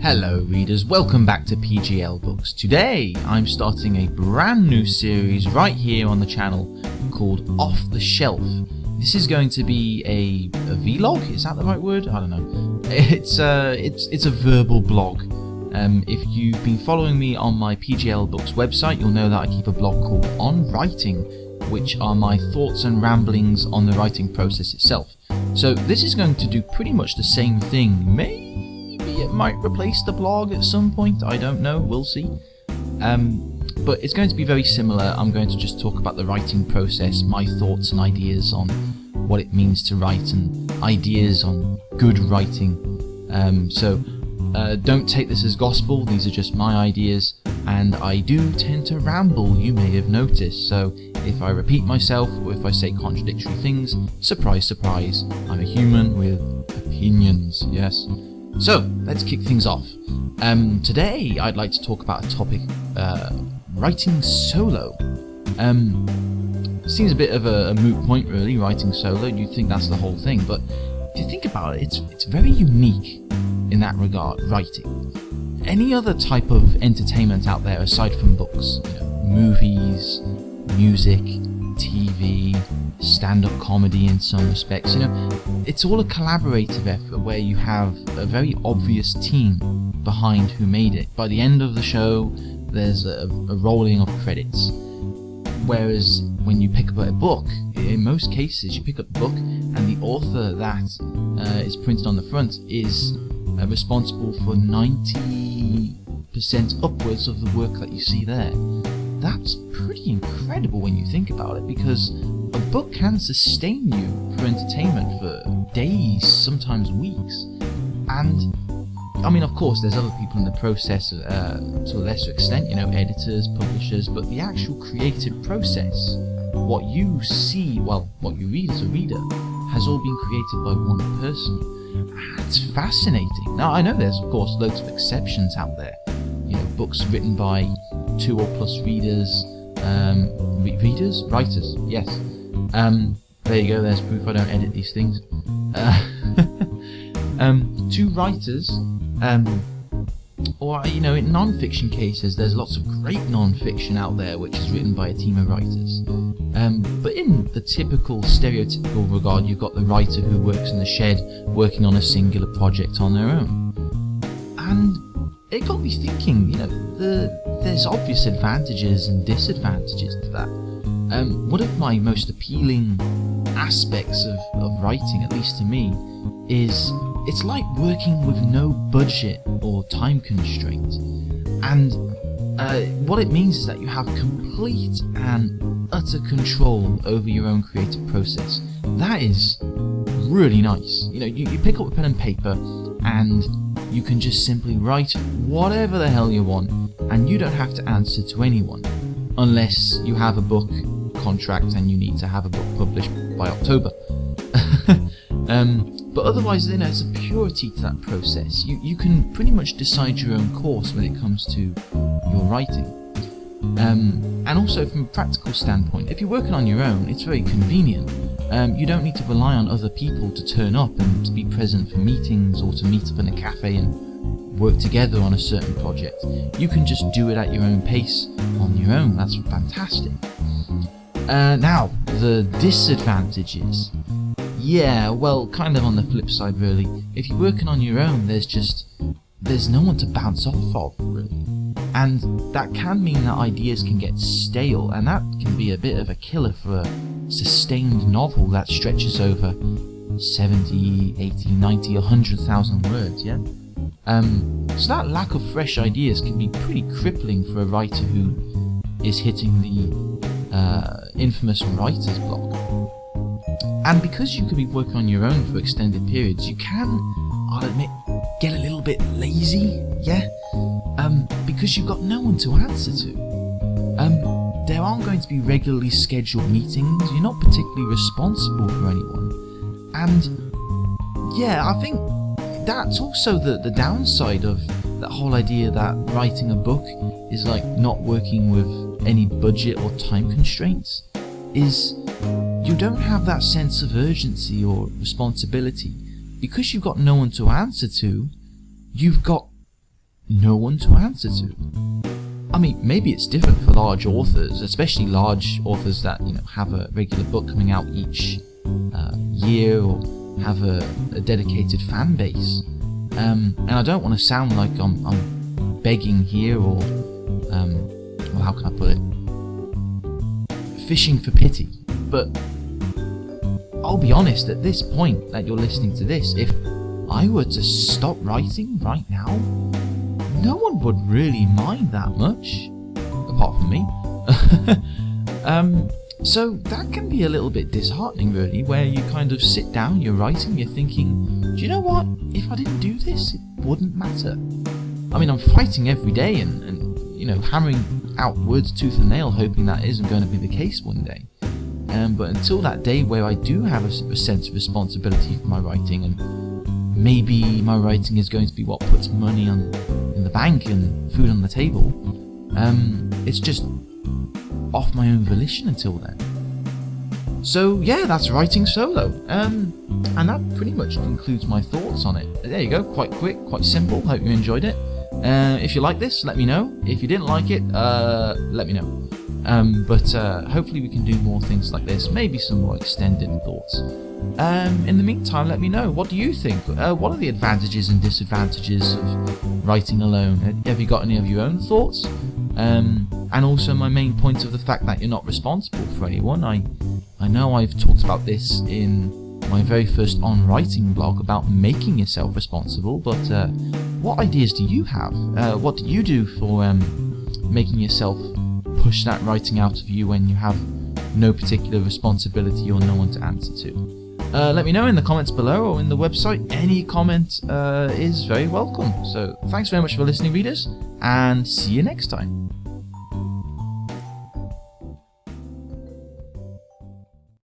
Hello readers, welcome back to PJL Books. Today I'm starting a brand new series right here on the channel called Off the Shelf. This is going to be a vlog, is that the right word? I don't know. It's a verbal blog. If you've been following me on my PJL Books website, you'll know that I keep a blog called On Writing, which are my thoughts and ramblings on the writing process itself. So this is going to do pretty much the same thing. Maybe it might replace the blog at some point, I don't know, we'll see. But it's going to be very similar. I'm going to just talk about the writing process, my thoughts and ideas on what it means to write and ideas on good writing. Don't take this as gospel, these are just my ideas, and I do tend to ramble, you may have noticed, so if I repeat myself or if I say contradictory things, surprise surprise, I'm a human with opinions, yes. So, let's kick things off. Today I'd like to talk about a topic, writing solo. Seems a bit of a moot point really, writing solo, you'd think that's the whole thing, but if you think about it, it's very unique in that regard, writing. Any other type of entertainment out there aside from books, movies, music, TV, stand-up comedy in some respects, it's all a collaborative effort where you have a very obvious team behind who made it. By the end of the show, there's a rolling of credits. Whereas when you pick up a book, in most cases you pick up a book and the author that is printed on the front is responsible for 90% upwards of the work that you see there. That's pretty incredible when you think about it, because a book can sustain you for entertainment for days, sometimes weeks. And I mean, of course, there's other people in the process to a lesser extent, editors, publishers, but the actual creative process, what you see, what you read as a reader, has all been created by one person. That's fascinating. Now, I know there's, of course, loads of exceptions out there. Books written by 2 or plus readers, writers, yes. There you go, there's proof I don't edit these things. 2 writers, or in non-fiction cases, there's lots of great non-fiction out there which is written by a team of writers. But in the typical, stereotypical regard, you've got the writer who works in the shed, working on a singular project on their own. And it got me thinking, there's obvious advantages and disadvantages to that. One of my most appealing aspects of writing, at least to me, is it's like working with no budget or time constraint. And what it means is that you have complete and utter control over your own creative process. That is really nice. You pick up a pen and paper and you can just simply write whatever the hell you want, and you don't have to answer to anyone, unless you have a book contract and you need to have a book published by October. But otherwise, there's a purity to that process. You can pretty much decide your own course when it comes to your writing. And also from a practical standpoint, if you're working on your own, it's very convenient. You don't need to rely on other people to turn up and to be present for meetings or to meet up in a cafe and work together on a certain project. You can just do it at your own pace on your own. That's fantastic. Now, the disadvantages. Yeah, well, kind of on the flip side really. If you're working on your own, there's no one to bounce off of, really. And that can mean that ideas can get stale, and that can be a bit of a killer for a sustained novel that stretches over 70, 80, 90, 100,000 words, yeah? So that lack of fresh ideas can be pretty crippling for a writer who is hitting the infamous writer's block. And because you could be working on your own for extended periods, you can, I'll admit, get a little bit lazy, yeah? Because you've got no one to answer to. There aren't going to be regularly scheduled meetings, you're not particularly responsible for anyone. And yeah, I think that's also the downside of that whole idea that writing a book is like not working with any budget or time constraints, is you don't have that sense of urgency or responsibility. Because you've got no one to answer to, you've got no one to answer to. I mean, maybe it's different for large authors, especially large authors that have a regular book coming out each year, or have a dedicated fan base. And I don't want to sound like I'm begging here, or well, how can I put it? Fishing for pity. But I'll be honest, at this point that you're listening to this, if I were to stop writing right now, no one would really mind that much, apart from me. So that can be a little bit disheartening, really, where you kind of sit down, you're writing, you're thinking, do you know what? If I didn't do this, it wouldn't matter. I mean, I'm fighting every day and hammering out words tooth and nail, hoping that isn't going to be the case one day. But until that day where I do have a sense of responsibility for my writing, and maybe my writing is going to be what puts money in the bank and food on the table, it's just off my own volition until then. So yeah, that's writing solo, and that pretty much concludes my thoughts on it. There you go, quite quick, quite simple. Hope you enjoyed it. If you like this, let me know. If you didn't like it, let me know. But hopefully we can do more things like this, maybe some more extended thoughts. In the meantime, let me know, what do you think? What are the advantages and disadvantages of writing alone? Have you got any of your own thoughts? And also my main point of the fact that you're not responsible for anyone. I know I've talked about this in my very first On Writing blog about making yourself responsible, but what ideas do you have? What do you do for making yourself push that writing out of you when you have no particular responsibility or no one to answer to? Let me know in the comments below or in the website. Any comment is very welcome. So thanks very much for listening, readers, and see you next time.